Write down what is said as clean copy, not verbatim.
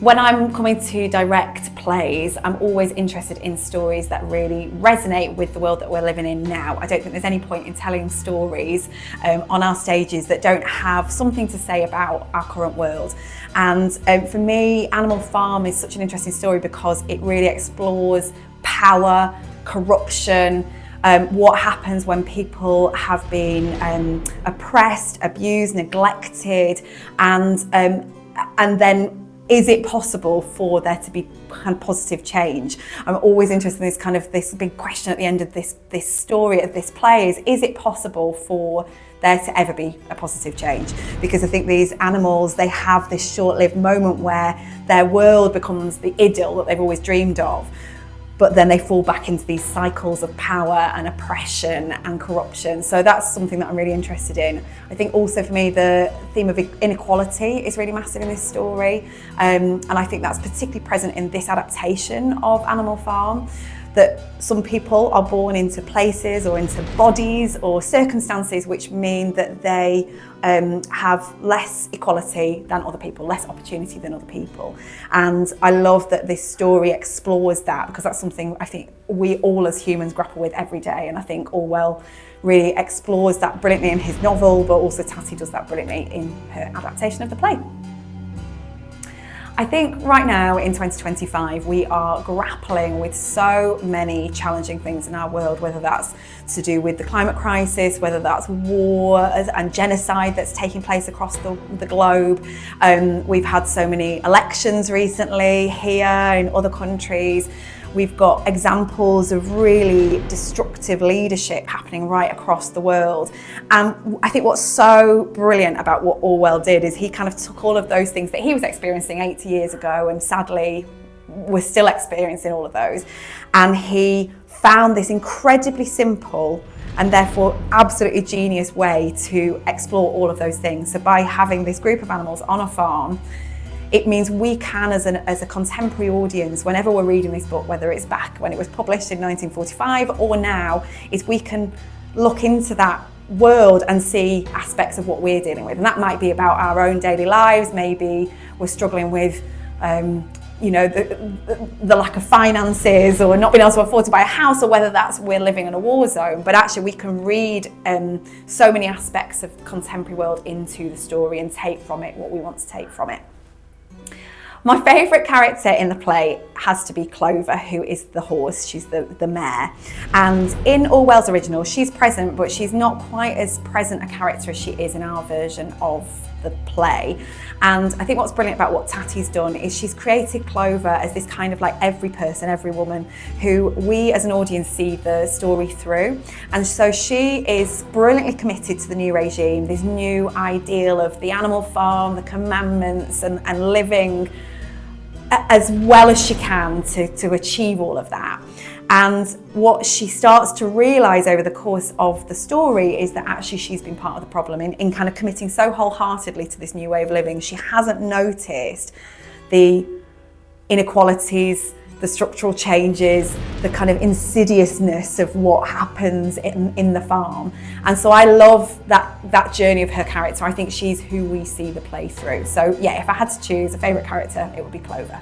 When I'm coming to direct plays, I'm always interested in stories that really resonate with the world that we're living in now. I don't think there's any point in telling stories on our stages that don't have something to say about our current world. And for me, Animal Farm is such an interesting story because it really explores power, corruption, what happens when people have been oppressed, abused, neglected, and then is it possible for there to be kind of positive change? I'm always interested in this big question at the end of this story, of this play, is it possible for there to ever be a positive change? Because I think these animals, they have this short-lived moment where their world becomes the idyll that they've always dreamed of, but then they fall back into these cycles of power and oppression and corruption. So that's something that I'm really interested in. I think also for me, the theme of inequality is really massive in this story. And I think that's particularly present in this adaptation of Animal Farm, that some people are born into places or into bodies or circumstances which mean that they have less equality than other people, less opportunity than other people. And I love that this story explores that, because that's something I think we all as humans grapple with every day. And I think Orwell really explores that brilliantly in his novel, but also Tatty does that brilliantly in her adaptation of the play. I think right now in 2025 we are grappling with so many challenging things in our world, whether that's to do with the climate crisis, whether that's war and genocide that's taking place across the globe. We've had so many elections recently here in other countries. We've got examples of really destructive leadership happening right across the world. And I think what's so brilliant about what Orwell did is he kind of took all of those things that he was experiencing 80 years ago, and sadly we're still experiencing all of those, and he found this incredibly simple and therefore absolutely genius way to explore all of those things. So by having this group of animals on a farm, it means we can, as a contemporary audience, whenever we're reading this book, whether it's back when it was published in 1945 or now, is we can look into that world and see aspects of what we're dealing with. And that might be about our own daily lives. Maybe we're struggling with the lack of finances, or not being able to afford to buy a house, or whether that's we're living in a war zone. But actually we can read so many aspects of the contemporary world into the story and take from it what we want to take from it. My favourite character in the play has to be Clover, who is the horse. She's the mare. And in Orwell's original, she's present, but she's not quite as present a character as she is in our version of the play. And I think what's brilliant about what Tatty's done is she's created Clover as this kind of like every person, every woman who we as an audience see the story through. And so she is brilliantly committed to the new regime, this new ideal of the animal farm, the commandments, and living as well as she can to achieve all of that. And what she starts to realise over the course of the story is that actually she's been part of the problem in kind of committing so wholeheartedly to this new way of living. She hasn't noticed the inequalities, the structural changes, the kind of insidiousness of what happens in the farm. And so I love that journey of her character. I think she's who we see the play through. So yeah, if I had to choose a favourite character, it would be Clover.